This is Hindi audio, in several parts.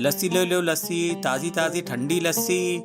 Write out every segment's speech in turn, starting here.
लस्सी ले लो लस्सी, ताजी ताजी ठंडी लस्सी।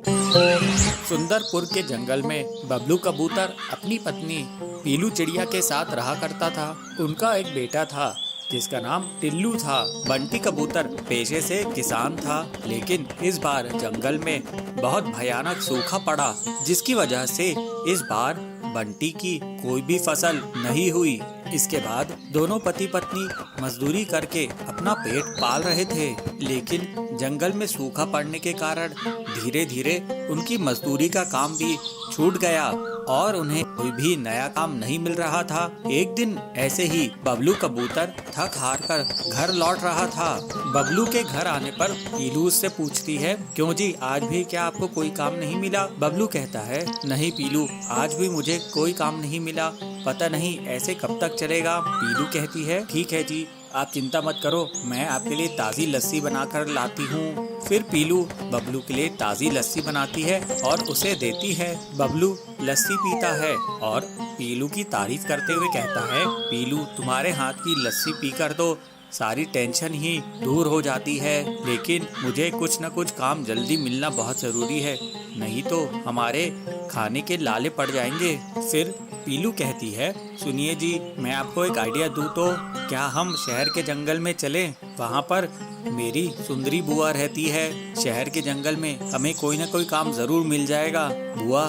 सुंदरपुर के जंगल में बबलू कबूतर अपनी पत्नी पीलू चिड़िया के साथ रहा करता था। उनका एक बेटा था जिसका नाम टिल्लू था। बंटी कबूतर पेशे से किसान था, लेकिन इस बार जंगल में बहुत भयानक सूखा पड़ा, जिसकी वजह से इस बार बंटी की कोई भी फसल नहीं हुई। इसके बाद दोनों पति पत्नी मजदूरी करके अपना पेट पाल रहे थे, लेकिन जंगल में सूखा पड़ने के कारण धीरे धीरे उनकी मजदूरी का काम भी छूट गया और उन्हें कोई भी नया काम नहीं मिल रहा था। एक दिन ऐसे ही बबलू कबूतर थक हार कर घर लौट रहा था। बबलू के घर आने पर पीलू उससे पूछती है, क्यों जी, आज भी क्या आपको कोई काम नहीं मिला? बबलू कहता है, नहीं पीलू, आज भी मुझे कोई काम नहीं मिला, पता नहीं ऐसे कब तक चलेगा। पीलू कहती है, ठीक है जी, आप चिंता मत करो, मैं आपके लिए ताज़ी लस्सी बनाकर लाती हूँ। फिर पीलू बबलू के लिए ताज़ी लस्सी बनाती है और उसे देती है। बबलू लस्सी पीता है और पीलू की तारीफ करते हुए कहता है, पीलू, तुम्हारे हाथ की लस्सी पीकर तो सारी टेंशन ही दूर हो जाती है, लेकिन मुझे कुछ न कुछ काम जल्दी मिलना बहुत ज़रूरी है, नहीं तो हमारे खाने के लाले पड़ जाएंगे। फिर पीलू कहती है, सुनिए जी, मैं आपको एक आइडिया दूं तो क्या हम शहर के जंगल में चलें? वहाँ पर मेरी सुंदरी बुआ रहती है। शहर के जंगल में हमें कोई न कोई काम जरूर मिल जाएगा, बुआ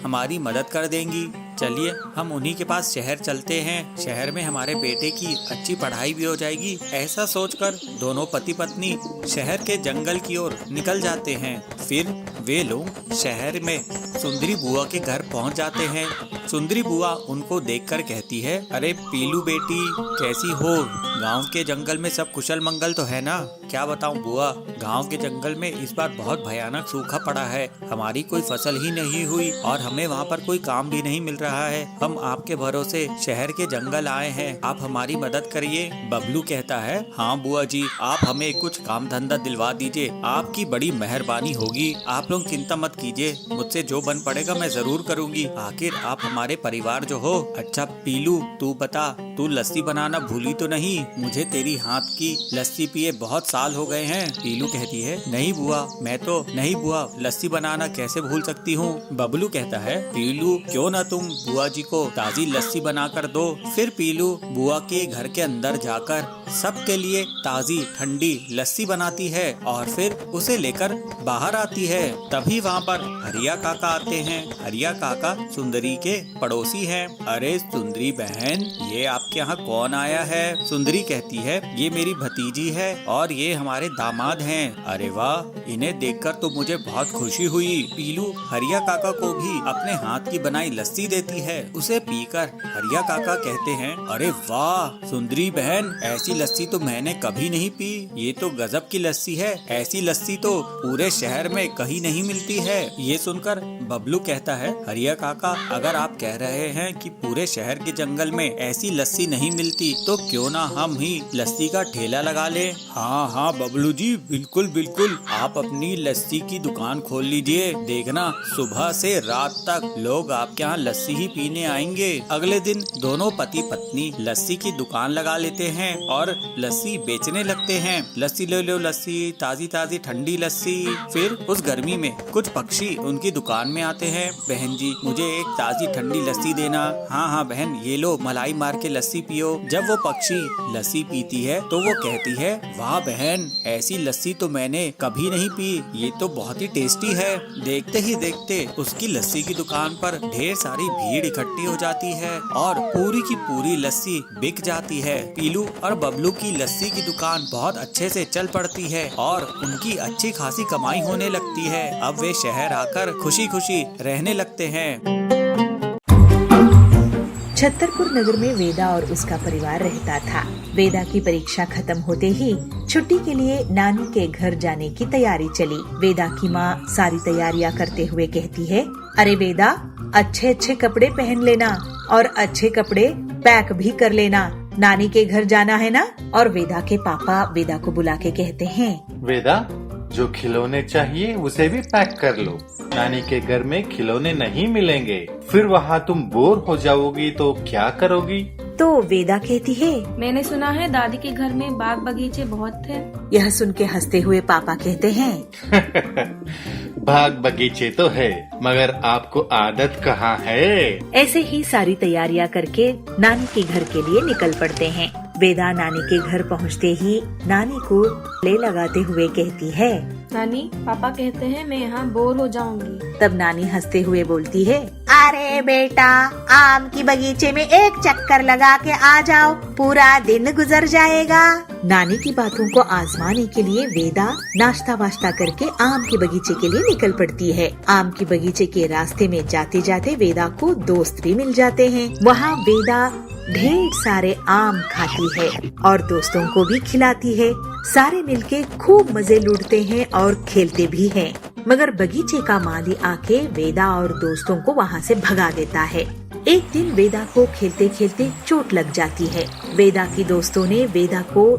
हमारी मदद कर देंगी। चलिए हम उन्हीं के पास शहर चलते हैं, शहर में हमारे बेटे की अच्छी पढ़ाई भी हो जाएगी। ऐसा सोचकर दोनों पति पत्नी शहर के जंगल की ओर निकल जाते हैं। फिर वे लोग शहर में सुंदरी बुआ के घर पहुंच जाते हैं। सुंदरी बुआ उनको देखकर कहती है, अरे पीलू बेटी, कैसी हो? गांव के जंगल में सब कुशल मंगल तो है ना? क्या बताऊं बुआ, गांव के जंगल में इस बार बहुत भयानक सूखा पड़ा है, हमारी कोई फसल ही नहीं हुई और हमें वहाँ पर कोई काम भी नहीं मिल रहा है। हम आपके भरोसे शहर के जंगल आए हैं, आप हमारी मदद करिए। बबलू कहता है, हाँ बुआ जी, आप हमें कुछ काम धंधा दिलवा दीजिए, आपकी बड़ी मेहरबानी होगी। आप लोग चिंता मत कीजिए, मुझसे जो बन पड़ेगा मैं जरूर करूँगी, आखिर आप हमारे परिवार जो हो। अच्छा पीलू, तू बता, तू लस्सी बनाना भूली तो नहीं? मुझे तेरी हाथ की लस्सी पिए बहुत साल हो गए हैं। पीलू कहती है, नहीं बुआ, मैं तो नहीं बुआ, लस्सी बनाना कैसे भूल सकती हूँ। बबलू कहता है, पीलू, क्यों ना तुम बुआ जी को ताजी लस्सी बना कर दो। फिर पीलू बुआ के घर के अंदर जाकर सबके लिए ताजी ठंडी लस्सी बनाती है और फिर उसे लेकर बाहर आती है। तभी वहाँ पर हरिया काका आते हैं। हरिया काका सुंदरी के पड़ोसी हैं। अरे सुंदरी बहन, ये आपके यहाँ कौन आया है? सुंदरी कहती है, ये मेरी भतीजी है और ये हमारे दामाद हैं। अरे वाह, इन्हें देखकर तो मुझे बहुत खुशी हुई। पीलू हरिया काका को भी अपने हाथ की बनाई लस्सी देती है। उसे पीकर हरिया काका कहते हैं, अरे वाह सुंदरी बहन, ऐसी लस्सी तो मैंने कभी नहीं पी, ये तो गजब की लस्सी है, ऐसी लस्सी तो पूरे शहर में कहीं नहीं मिलती है। ये सुनकर बबलू कहता है, हरिया काका, अगर आप कह रहे हैं कि पूरे शहर के जंगल में ऐसी लस्सी नहीं मिलती, तो क्यों ना हम ही लस्सी का ठेला लगा ले। हाँ हाँ बबलू जी, बिल्कुल बिल्कुल, आप अपनी लस्सी की दुकान खोल लीजिए, देखना सुबह से रात तक लोग आपके यहाँ लस्सी ही पीने आएंगे। अगले दिन दोनों पति पत्नी लस्सी की दुकान लगा लेते हैं और लस्सी बेचने लगते हैं। लस्सी ले लो लस्सी, ताजी ताजी ठंडी लस्सी। फिर उस गर्मी में कुछ पक्षी उनकी दुकान में आते हैं, बहन जी मुझे एक ताजी ठंडी लस्सी देना। हाँ हाँ बहन, ये लो मलाई मार के लस्सी पियो। जब वो पक्षी लस्सी पीती है तो वो कहती है, वाह बहन, ऐसी लस्सी तो मैंने कभी नहीं पी, ये तो बहुत ही टेस्टी है। देखते ही देखते उसकी लस्सी की दुकान पर ढेर सारी भीड़ इकट्ठी हो जाती है और पूरी की पूरी लस्सी बिक जाती है। पीलू और बबलू की लस्सी की दुकान बहुत अच्छे से चल पड़ती है और उनकी अच्छी खासी कमाई होने लगती है। अब वे शहर आकर खुशी खुशी रहने लगते हैं। छतरपुर नगर में वेदा और उसका परिवार रहता था। वेदा की परीक्षा खत्म होते ही छुट्टी के लिए नानी के घर जाने की तैयारी चली। वेदा की माँ सारी तैयारियां करते हुए कहती है, अरे वेदा, अच्छे अच्छे कपड़े पहन लेना और अच्छे कपड़े पैक भी कर लेना, नानी के घर जाना है ना। और वेदा के पापा वेदा को बुला के कहते हैं, वेदा, जो खिलौने चाहिए उसे भी पैक कर लो, नानी के घर में खिलौने नहीं मिलेंगे, फिर वहाँ तुम बोर हो जाओगी तो क्या करोगी? तो वेदा कहती है। मैंने सुना है दादी के घर में बाग बगीचे बहुत थे। यह सुन के हंसते हुए पापा कहते हैं, बाग बगीचे तो है, मगर आपको आदत कहाँ है। ऐसे ही सारी तैयारियां करके नानी के घर के लिए निकल पड़ते हैं। वेदा नानी के घर पहुंचते ही नानी को ले लगाते हुए कहती है, नानी, पापा कहते हैं मैं यहाँ बोर हो जाऊंगी। तब नानी हंसते हुए बोलती है, अरे बेटा, आम की बगीचे में एक चक्कर लगा के आ जाओ, पूरा दिन गुजर जाएगा। नानी की बातों को आजमाने के लिए वेदा नाश्ता वाश्ता करके आम के बगीचे के लिए निकल पड़ती है। आम की बगीचे के रास्ते में जाते जाते वेदा को दोस्त भी मिल जाते हैं। वहाँ वेदा ढेर सारे आम खाती है और दोस्तों को भी खिलाती है। सारे मिलके खूब मजे लूटते हैं और खेलते भी हैं। मगर बगीचे का माली आके वेदा और दोस्तों को वहाँ से भगा देता है। एक दिन वेदा को खेलते खेलते चोट लग जाती है। वेदा की दोस्तों ने वेदा को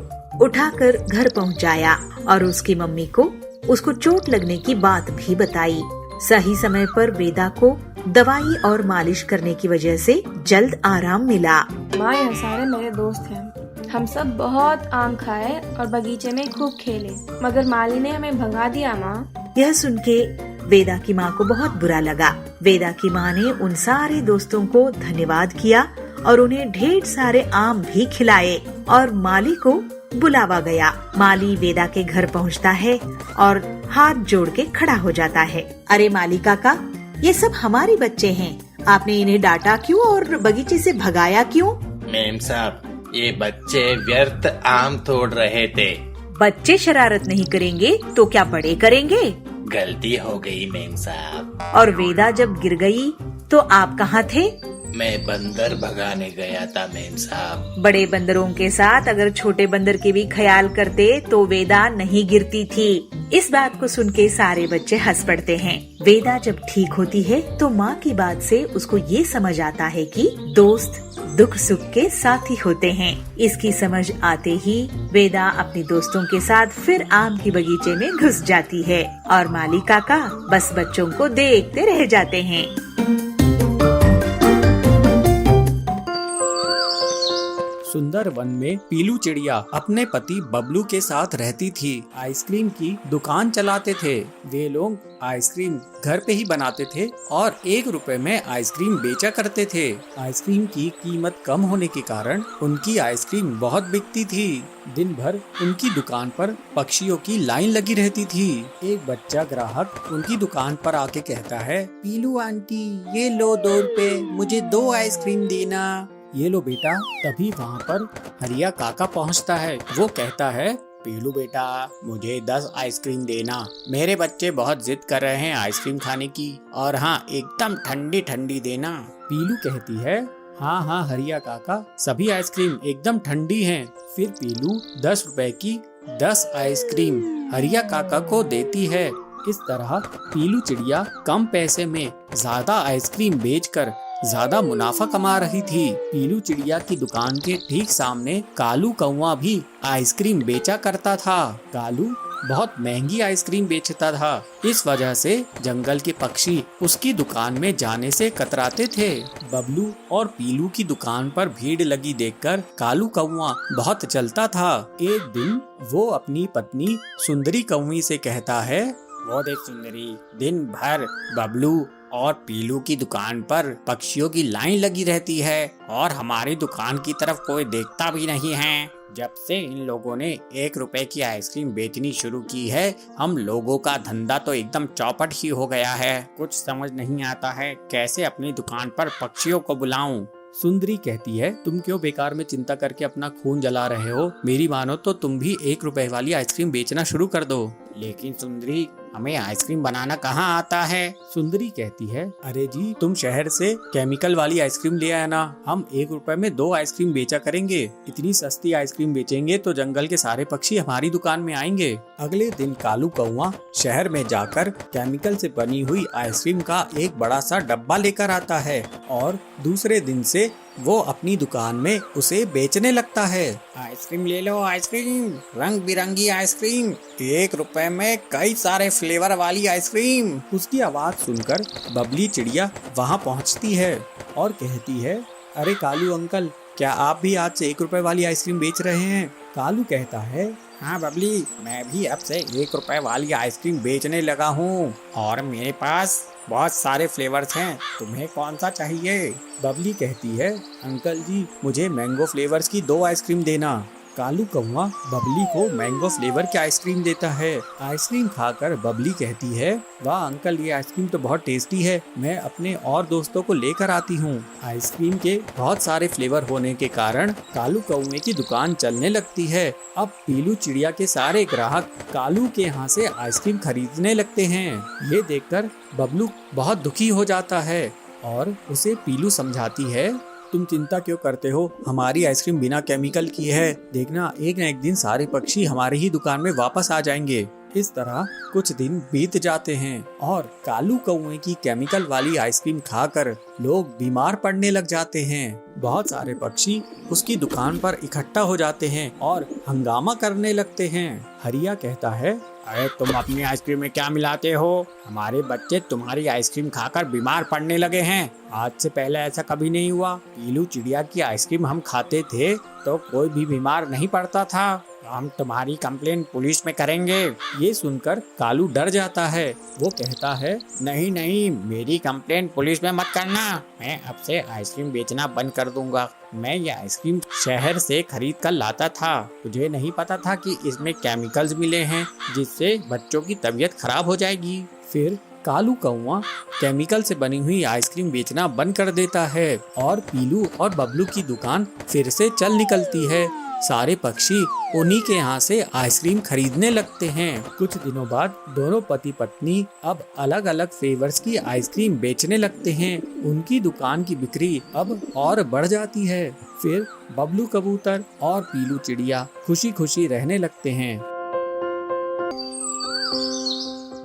उठाकर घर पहुँचाया और उसकी मम्मी को उसको चोट लगने की बात भी बताई। सही समय पर वेदा को दवाई और मालिश करने की वजह से जल्द आराम मिला। माँ, यह सारे मेरे दोस्त हैं। हम सब बहुत आम खाए और बगीचे में खूब खेले, मगर माली ने हमें भगा दिया। माँ, यह सुन के वेदा की माँ को बहुत बुरा लगा। वेदा की माँ ने उन सारे दोस्तों को धन्यवाद किया और उन्हें ढेर सारे आम भी खिलाए और माली को बुलावा गया। माली वेदा के घर पहुँचता है और हाथ जोड़ के खड़ा हो जाता है। अरे माली काका, ये सब हमारे बच्चे हैं, आपने इन्हें डांटा क्यों और बगीचे से भगाया क्यों? मेम साहब, ये बच्चे व्यर्थ आम तोड़ रहे थे। बच्चे शरारत नहीं करेंगे तो क्या बड़े करेंगे? गलती हो गई मेम साहब। और वेदा जब गिर गई तो आप कहाँ थे? मैं बंदर भगाने गया था मेम साहब। बड़े बंदरों के साथ अगर छोटे बंदर के भी ख्याल करते तो वेदा नहीं गिरती थी। इस बात को सुन के सारे बच्चे हंस पड़ते हैं। वेदा जब ठीक होती है तो माँ की बात से उसको ये समझ आता है कि दोस्त दुख सुख के साथी होते हैं। इसकी समझ आते ही वेदा अपने दोस्तों के साथ फिर आम की बगीचे में घुस जाती है और माली काका बस बच्चों को देखते रह जाते हैं। सुंदर वन में पीलू चिड़िया अपने पति बबलू के साथ रहती थी। आइसक्रीम की दुकान चलाते थे। वे लोग आइसक्रीम घर पे ही बनाते थे और 1 रुपए में आइसक्रीम बेचा करते थे। आइसक्रीम की कीमत कम होने के कारण उनकी आइसक्रीम बहुत बिकती थी। दिन भर उनकी दुकान पर पक्षियों की लाइन लगी रहती थी। एक बच्चा ग्राहक उनकी दुकान पर आके कहता है, पीलू आंटी, ये लो 2 रुपए, मुझे 2 आइसक्रीम देना। ये लो बेटा। तभी वहाँ पर हरिया काका पहुँचता है। वो कहता है, पीलू बेटा, मुझे 10 आइसक्रीम देना। मेरे बच्चे बहुत जिद कर रहे हैं आइसक्रीम खाने की, और हाँ, एकदम ठंडी ठंडी देना। पीलू कहती है, हाँ हाँ हरिया काका, सभी आइसक्रीम एकदम ठंडी हैं। फिर पीलू 10 रुपए की 10 आइसक्रीम हरिया काका को देती है। इस तरह पीलू चिड़िया कम पैसे में ज्यादा आइसक्रीम बेचकर ज्यादा मुनाफा कमा रही थी। पीलू चिड़िया की दुकान के ठीक सामने कालू कौवा भी आइसक्रीम बेचा करता था। कालू बहुत महंगी आइसक्रीम बेचता था। इस वजह से जंगल के पक्षी उसकी दुकान में जाने से कतराते थे। बबलू और पीलू की दुकान पर भीड़ लगी देखकर कालू कौवा बहुत जलता था। एक दिन वो अपनी पत्नी सुंदरी कौवी से कहता है, वो देख सुंदरी, दिन भर बबलू और पीलू की दुकान पर पक्षियों की लाइन लगी रहती है और हमारी दुकान की तरफ कोई देखता भी नहीं है। जब से इन लोगों ने 1 रुपए की आइसक्रीम बेचनी शुरू की है, हम लोगों का धंधा तो एकदम चौपट ही हो गया है। कुछ समझ नहीं आता है कैसे अपनी दुकान पर पक्षियों को बुलाऊं। सुंदरी कहती है, तुम क्यों बेकार में चिंता करके अपना खून जला रहे हो? मेरी मानो तो तुम भी 1 रुपए वाली आइसक्रीम बेचना शुरू कर दो। लेकिन सुंदरी, हमें आइसक्रीम बनाना कहाँ आता है? सुंदरी कहती है, अरे जी, तुम शहर से केमिकल वाली आइसक्रीम ले आना। हम 1 रुपए में 2 आइसक्रीम बेचा करेंगे। इतनी सस्ती आइसक्रीम बेचेंगे तो जंगल के सारे पक्षी हमारी दुकान में आएंगे। अगले दिन कालू कौवा शहर में जाकर केमिकल से बनी हुई आइसक्रीम का एक बड़ा सा डब्बा लेकर आता है और दूसरे दिन से वो अपनी दुकान में उसे बेचने लगता है। आइसक्रीम ले लो, आइसक्रीम, रंग बिरंगी आइसक्रीम, 1 रुपए में कई सारे फ्लेवर वाली आइसक्रीम। उसकी आवाज सुनकर बबली चिड़िया वहाँ पहुँचती है और कहती है, अरे कालू अंकल, क्या आप भी आज से 1 रुपए वाली आइसक्रीम बेच रहे हैं? कालू कहता है, हाँ बबली, मैं भी अब से 1 रुपए वाली आइसक्रीम बेचने लगा हूँ और मेरे पास बहुत सारे फ्लेवर्स हैं। तुम्हें कौन सा चाहिए? बबली कहती है, अंकल जी मुझे मैंगो फ्लेवर्स की 2 आइसक्रीम देना। कालू कौवा बबली को मैंगो फ्लेवर की आइसक्रीम देता है। आइसक्रीम खाकर बबली कहती है, वाह अंकल, ये आइसक्रीम तो बहुत टेस्टी है, मैं अपने और दोस्तों को लेकर आती हूँ। आइसक्रीम के बहुत सारे फ्लेवर होने के कारण कालू कौवे की दुकान चलने लगती है। अब पीलू चिड़िया के सारे ग्राहक कालू के यहाँ से आइसक्रीम खरीदने लगते हैं। ये देखकर बबलू बहुत दुखी हो जाता है और उसे पीलू समझाती है, तुम चिंता क्यों करते हो, हमारी आइसक्रीम बिना केमिकल की है, देखना एक न एक दिन सारे पक्षी हमारी ही दुकान में वापस आ जाएंगे। इस तरह कुछ दिन बीत जाते हैं और कालू कौवे की केमिकल वाली आइसक्रीम खाकर लोग बीमार पड़ने लग जाते हैं। बहुत सारे पक्षी उसकी दुकान पर इकट्ठा हो जाते हैं और हंगामा करने लगते हैं। हरिया कहता है, अरे तुम अपनी आइसक्रीम में क्या मिलाते हो? हमारे बच्चे तुम्हारी आइसक्रीम खाकर बीमार पड़ने लगे हैं। आज से पहले ऐसा कभी नहीं हुआ। पीलू चिड़िया की आइसक्रीम हम खाते थे तो कोई भी बीमार नहीं पड़ता था। हम तुम्हारी कंप्लेन पुलिस में करेंगे। ये सुनकर कालू डर जाता है। वो कहता है, नहीं नहीं, मेरी कंप्लेन पुलिस में मत करना, मैं अब से आइसक्रीम बेचना बंद कर दूंगा। मैं ये आइसक्रीम शहर से खरीद कर लाता था, मुझे नहीं पता था कि इसमें केमिकल्स मिले हैं जिससे बच्चों की तबीयत खराब हो जाएगी। फिर कालू कौवा केमिकल से बनी हुई आइसक्रीम बेचना बंद कर देता है और पीलू और बबलू की दुकान फिर से चल निकलती है। सारे पक्षी उन्हीं के यहाँ से आइसक्रीम खरीदने लगते हैं। कुछ दिनों बाद दोनों पति पत्नी अब अलग अलग फ्लेवर्स की आइसक्रीम बेचने लगते हैं। उनकी दुकान की बिक्री अब और बढ़ जाती है। फिर बबलू कबूतर और पीलू चिड़िया खुशी खुशी रहने लगते हैं।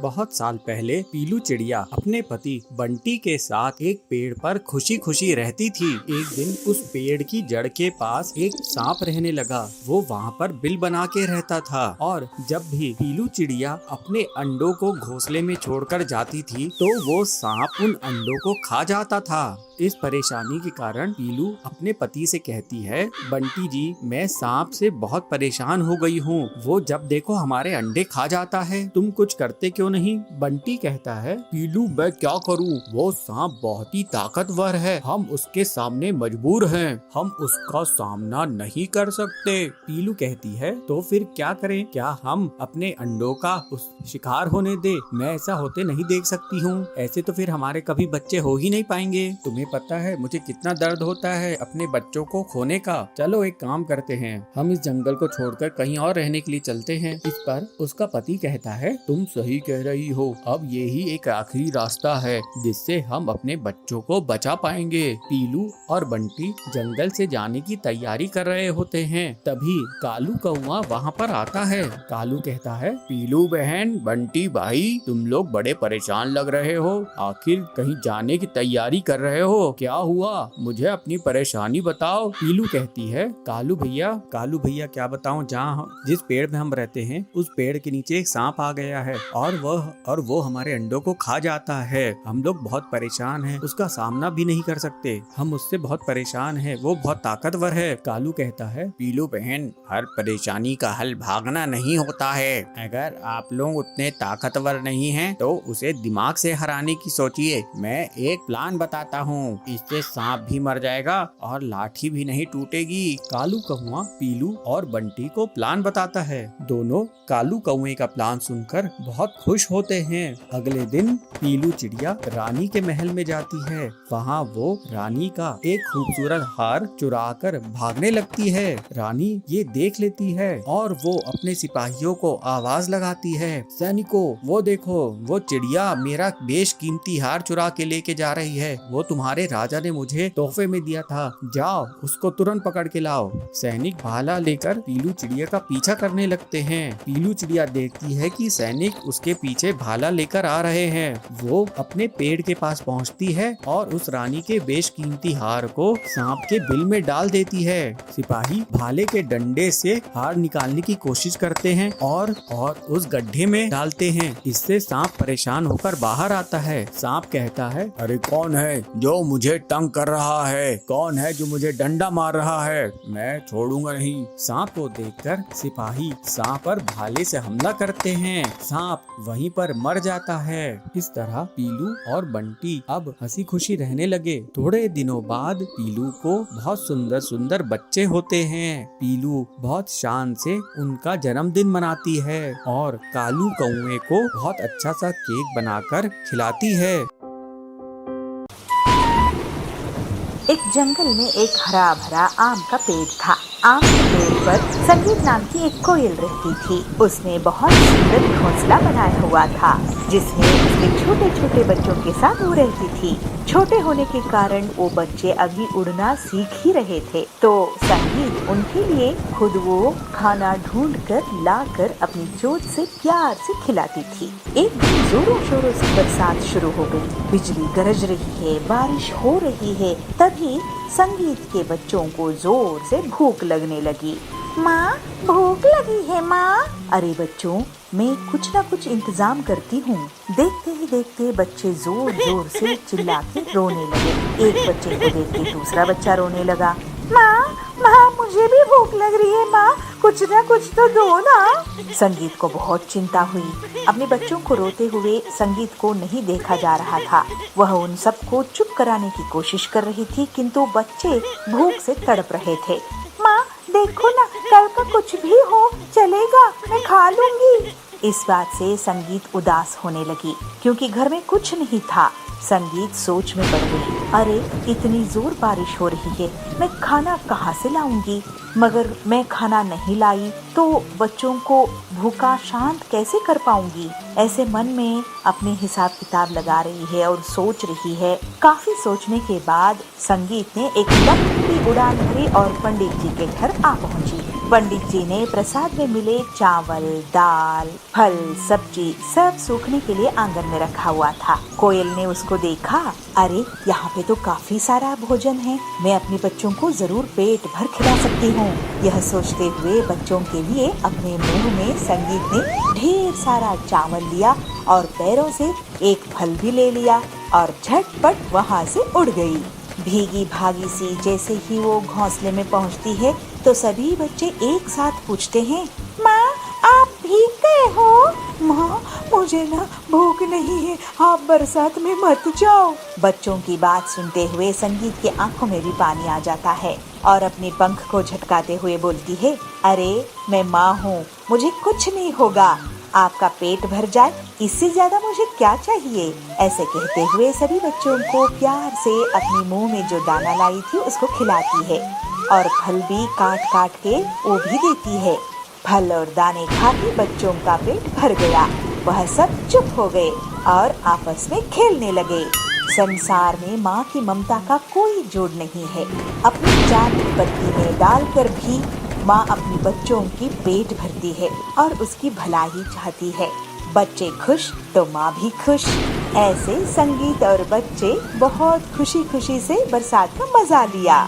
बहुत साल पहले पीलू चिड़िया अपने पति बंटी के साथ एक पेड़ पर खुशी खुशी रहती थी। एक दिन उस पेड़ की जड़ के पास एक सांप रहने लगा। वो वहाँ पर बिल बना के रहता था और जब भी पीलू चिड़िया अपने अंडों को घोंसले में छोड़कर जाती थी तो वो सांप उन अंडों को खा जाता था। इस परेशानी के कारण पीलू अपने पति से कहती है, बंटी जी, मैं सांप से बहुत परेशान हो गई हूँ। वो जब देखो हमारे अंडे खा जाता है, तुम कुछ करते क्यों नहीं? बंटी कहता है, पीलू मैं क्या करूँ, वो सांप बहुत ही ताकतवर है, हम उसके सामने मजबूर हैं, हम उसका सामना नहीं कर सकते। पीलू कहती है, तो फिर क्या करें? क्या हम अपने अंडों का उस शिकार होने दे? मैं ऐसा होते नहीं देख सकती हूँ। ऐसे तो फिर हमारे कभी बच्चे हो ही नहीं पाएंगे। तुम्हें पता है मुझे कितना दर्द होता है अपने बच्चों को खोने का। चलो एक काम करते हैं, हम इस जंगल को छोड़कर कहीं और रहने के लिए चलते हैं। इस पर उसका पति कहता है, तुम सही कह रही हो, अब यही एक आखिरी रास्ता है जिससे हम अपने बच्चों को बचा पाएंगे। पीलू और बंटी जंगल से जाने की तैयारी कर रहे होते हैं। तभी कालू कौवा वहाँ पर आता है। कालू कहता है, पीलू बहन, बंटी भाई, तुम लोग बड़े परेशान लग रहे हो, आखिर कहीं जाने की तैयारी कर रहे हो, क्या हुआ? मुझे अपनी परेशानी बताओ। पीलू कहती है, कालू भैया क्या बताऊं, जहाँ जिस पेड़ में हम रहते हैं उस पेड़ के नीचे एक सांप आ गया है और वो हमारे अंडों को खा जाता है। हम लोग बहुत परेशान हैं, उसका सामना भी नहीं कर सकते, हम उससे बहुत परेशान हैं, वो बहुत ताकतवर है। कालू कहता है, पीलू बहन, हर परेशानी का हल भागना नहीं होता है। अगर आप लोग उतने ताकतवर नहीं हैं तो उसे दिमाग से हराने की सोचिए। मैं एक प्लान बताता हूँ, इससे सांप भी मर जाएगा और लाठी भी नहीं टूटेगी। कालू कौवा पीलू और बंटी को प्लान बताता है। दोनों कालू कौवे का प्लान सुनकर बहुत खुश होते हैं। अगले दिन पीलू चिड़िया रानी के महल में जाती है। वहाँ वो रानी का एक खूबसूरत हार चुराकर भागने लगती है। रानी ये देख लेती है और वो अपने सिपाहियों को आवाज लगाती है, सैनिकों, वो देखो, वो चिड़िया मेरा बेशकीमती हार चुरा के लेके जा रही है। वो तुम्हारे राजा ने मुझे तोहफे में दिया था, जाओ उसको तुरंत पकड़ के लाओ। सैनिक भाला लेकर पीलू चिड़िया का पीछा करने लगते हैं। पीलू चिड़िया देखती है कि सैनिक उसके पीछे भाला लेकर आ रहे हैं। वो अपने पेड़ के पास पहुंचती है और उस रानी के बेशकीमती हार को सांप के बिल में डाल देती है। सिपाही भाले के डंडे से हार निकालने की कोशिश करते हैं और उस गड्ढे में डालते हैं। इससे सांप परेशान होकर बाहर आता है। सांप कहता है, अरे कौन है जो मुझे तंग कर रहा है? कौन है जो मुझे डंडा मार रहा है? मैं छोड़ूंगा नहीं। सांप को देखकर सिपाही सांप पर भाले से हमला करते हैं। सांप वहीं पर मर जाता है। इस तरह पीलू और बंटी अब हंसी खुशी रहने लगे। थोड़े दिनों बाद पीलू को बहुत सुंदर सुंदर बच्चे होते हैं। पीलू बहुत शान से उनका जन्मदिन मनाती है और कालू कौवे को बहुत अच्छा सा केक बनाकर खिलाती है। एक जंगल में एक हरा भरा आम का पेड़ था। आम के पेड़ पर संगीत नाम की एक कोयल रहती थी। उसने बहुत सुंदर घोंसला बनाया हुआ था जिसमें उसके छोटे छोटे बच्चों के साथ वो रहती थी। छोटे होने के कारण वो बच्चे अभी उड़ना सीख ही रहे थे, तो संगीत उनके लिए खुद वो खाना ढूंढ कर लाकर अपनी चोंच से प्यार से खिलाती थी। एक दिन जोरों शोरों से बरसात शुरू हो गई। बिजली गरज रही है, बारिश हो रही है। तभी संगीत के बच्चों को जोर से भूख लगने लगी। माँ, भूख लगी है माँ। अरे बच्चों, मैं कुछ न कुछ इंतजाम करती हूँ। देखते ही देखते बच्चे जोर जोर से चिल्ला के रोने लगे। एक बच्चे को देख के दूसरा बच्चा रोने लगा। माँ, मुझे भी भूख लग रही है माँ, कुछ न कुछ तो दो ना। संगीत को बहुत चिंता हुई। अपने बच्चों को रोते हुए संगीत को नहीं देखा जा रहा था। वह उन सबको चुप कराने की कोशिश कर रही थी, किंतु बच्चे भूख से तड़प रहे थे। माँ देखो ना, कल का कुछ भी हो चलेगा, मैं खा लूंगी। इस बात से संगीत उदास होने लगी क्योंकि घर में कुछ नहीं था। संगीत सोच में पड़ गई। अरे इतनी जोर बारिश हो रही है, मैं खाना कहाँ से लाऊंगी? मगर मैं खाना नहीं लाई तो बच्चों को भूखा शांत कैसे कर पाऊंगी? ऐसे मन में अपने हिसाब किताब लगा रही है और सोच रही है। काफी सोचने के बाद संगीत ने एक लंबी उड़ान भरी और पंडित जी के घर आ पहुंची। पंडित जी ने प्रसाद में मिले चावल, दाल, फल, सब्जी सब सूखने के लिए आंगन में रखा हुआ था। कोयल ने उसको देखा। अरे यहाँ पे तो काफी सारा भोजन है, मैं अपने बच्चों को जरूर पेट भर खिला सकती हूँ। यह सोचते हुए बच्चों के लिए अपने मुंह में संगीत ने ढेर सारा चावल लिया और पैरों से एक फल भी ले लिया और झटपट वहाँ से उड़ गई। भीगी भागी सी जैसे ही वो घोंसले में पहुँचती है तो सभी बच्चे एक साथ पूछते हैं, माँ आप भीग गए हो? माँ मुझे ना भूख नहीं है, आप बरसात में मत जाओ। बच्चों की बात सुनते हुए संगीत की आंखों में भी पानी आ जाता है और अपने पंख को झटकाते हुए बोलती है, अरे मैं माँ हूँ, मुझे कुछ नहीं होगा, आपका पेट भर जाए इससे ज्यादा मुझे क्या चाहिए। ऐसे कहते हुए सभी बच्चों को प्यार से अपने मुंह में जो दाना लाई थी उसको खिलाती है और फल भी काट काट के वो भी देती है। फल और दाने खाकर बच्चों का पेट भर गया। वह सब चुप हो गए और आपस में खेलने लगे। संसार में माँ की ममता का कोई जोड़ नहीं है। अपनी जान विपत्ति में डालकर भी माँ अपने बच्चों की पेट भरती है और उसकी भलाई चाहती है। बच्चे खुश तो माँ भी खुश। ऐसे संगीत और बच्चे बहुत खुशी खुशी से बरसात का मजा लिया।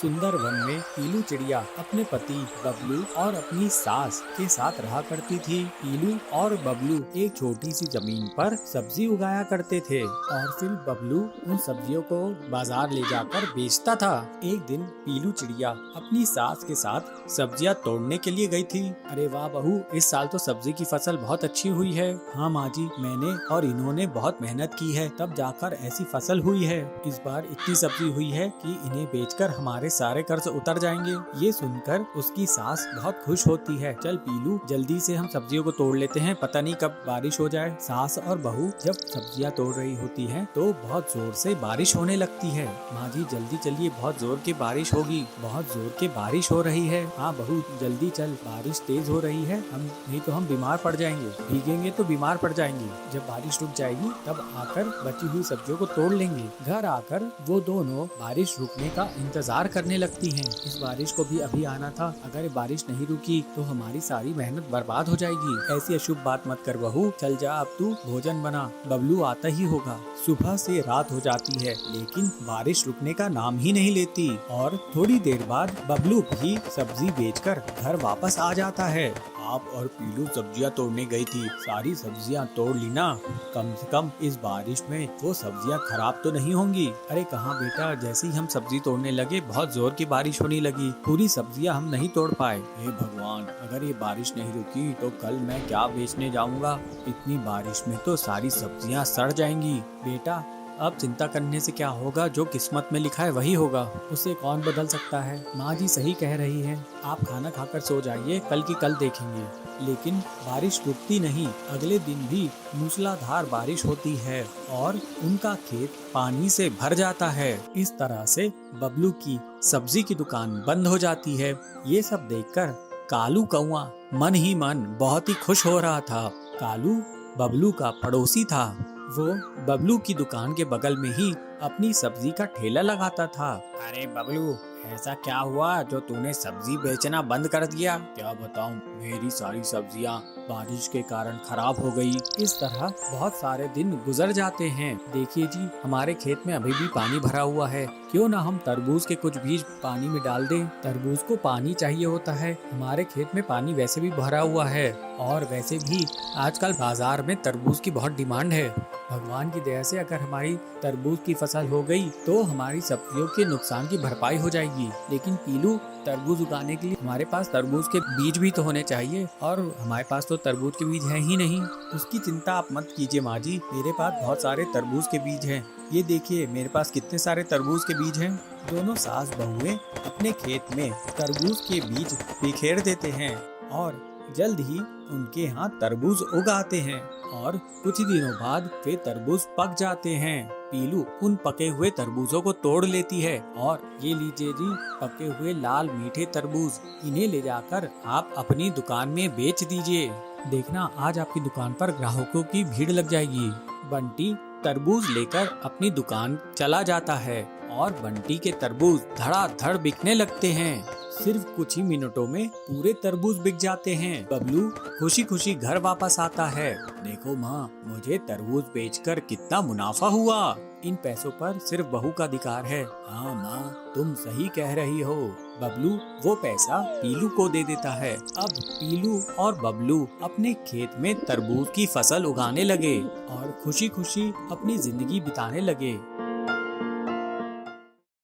सुंदर वन में पीलू चिड़िया अपने पति बबलू और अपनी सास के साथ रहा करती थी। पीलू और बबलू एक छोटी सी जमीन पर सब्जी उगाया करते थे और फिर बबलू उन सब्जियों को बाजार ले जाकर बेचता था। एक दिन पीलू चिड़िया अपनी सास के साथ सब्जियां तोड़ने के लिए गई थी। अरे वाह बहू, इस साल तो सब्जी की फसल बहुत अच्छी हुई है। हाँ माँ जी, मैंने और इन्होंने बहुत मेहनत की है तब जाकर ऐसी फसल हुई है। इस बार इतनी सब्जी हुई है कि इन्हें बेचकर हमारे सारे कर्ज उतर जाएंगे। ये सुनकर उसकी सास बहुत खुश होती है। चल पीलू, जल्दी से हम सब्जियों को तोड़ लेते हैं, पता नहीं कब बारिश हो जाए। सास और बहू जब सब्जियां तोड़ रही होती हैं तो बहुत जोर से बारिश होने लगती है। माँ जी जल्दी चलिए, बहुत जोर की बारिश होगी, बहुत जोर की बारिश हो रही है। हाँ बहू जल्दी चल, बारिश तेज हो रही है, हम नहीं तो हम बीमार पड़ जाएंगे, भीगेंगे तो बीमार पड़ जाएंगे। जब बारिश रुक जाएगी तब आकर बची हुई सब्जियों को तोड़ लेंगे। घर आकर वो दोनों बारिश रुकने का इंतजार करने लगती हैं। इस बारिश को भी अभी आना था, अगर बारिश नहीं रुकी तो हमारी सारी मेहनत बर्बाद हो जाएगी। ऐसी अशुभ बात मत कर बहू, चल जा अब तू भोजन बना, बबलू आता ही होगा। सुबह से रात हो जाती है लेकिन बारिश रुकने का नाम ही नहीं लेती और थोड़ी देर बाद बबलू भी सब्जी बेचकर घर वापस आ जाता है। आप और पीलू सब्जियां तोड़ने गई थी, सारी सब्जियां तोड़ ली ना? कम से कम इस बारिश में वो सब्जियां खराब तो नहीं होंगी? अरे कहाँ बेटा, जैसे ही हम सब्जी तोड़ने लगे बहुत जोर की बारिश होने लगी, पूरी सब्जियां हम नहीं तोड़ पाए। हे भगवान, अगर ये बारिश नहीं रुकी तो कल मैं क्या बेचने जाऊंगा? इतनी बारिश में तो सारी सब्जियां सड़ जाएंगी। बेटा अब चिंता करने से क्या होगा, जो किस्मत में लिखा है वही होगा, उसे कौन बदल सकता है। माँ जी सही कह रही है, आप खाना खाकर सो जाइए, कल की कल देखेंगे। लेकिन बारिश रुकती नहीं, अगले दिन भी मूसलाधार बारिश होती है और उनका खेत पानी से भर जाता है। इस तरह से बबलू की सब्जी की दुकान बंद हो जाती है। ये सब देखकर कालू कौआ मन ही मन बहुत ही खुश हो रहा था। कालू बबलू का पड़ोसी था। वो बबलू की दुकान के बगल में ही अपनी सब्जी का ठेला लगाता था। अरे बबलू, ऐसा क्या हुआ जो तूने सब्जी बेचना बंद कर दिया? क्या बताऊं, मेरी सारी सब्जियां बारिश के कारण खराब हो गई। इस तरह बहुत सारे दिन गुजर जाते हैं। देखिए जी, हमारे खेत में अभी भी पानी भरा हुआ है, क्यों ना हम तरबूज के कुछ बीज पानी में डाल दें। तरबूज को पानी चाहिए होता है, हमारे खेत में पानी वैसे भी भरा हुआ है और वैसे भी आजकल बाजार में तरबूज की बहुत डिमांड है। भगवान की दया से अगर हमारी तरबूज की फसल हो गई तो हमारी सब्जियों के नुकसान की भरपाई हो जाएगी। लेकिन पीलू, तरबूज उगाने के लिए हमारे पास तरबूज के बीज भी तो होने चाहिए और हमारे पास तो तरबूज के बीज है ही नहीं। उसकी चिंता आप मत कीजिए माँ जी, मेरे पास बहुत सारे तरबूज के बीज हैं। ये देखिए मेरे पास कितने सारे तरबूज के बीज हैं। दोनों सास बहुएं अपने खेत में तरबूज के बीज बिखेर देते हैं और जल्द ही उनके यहाँ तरबूज उग आते हैं और कुछ दिनों बाद वे तरबूज पक जाते हैं। पीलू उन पके हुए तरबूजों को तोड़ लेती है और ये लीजिए जी, पके हुए लाल मीठे तरबूज, इन्हें ले जाकर आप अपनी दुकान में बेच दीजिए। देखना आज आपकी दुकान पर ग्राहकों की भीड़ लग जाएगी। बंटी तरबूज लेकर अपनी दुकान चला जाता है और बंटी के तरबूज धड़ाधड़ बिकने लगते हैं। सिर्फ कुछ ही मिनटों में पूरे तरबूज बिक जाते हैं। बबलू खुशी खुशी घर वापस आता है। देखो माँ, मुझे तरबूज बेचकर कितना मुनाफा हुआ। इन पैसों पर सिर्फ बहू का अधिकार है। हाँ माँ, तुम सही कह रही हो। बबलू वो पैसा पीलू को दे देता है। अब पीलू और बबलू अपने खेत में तरबूज की फसल उगाने लगे और खुशी खुशी अपनी जिंदगी बिताने लगे।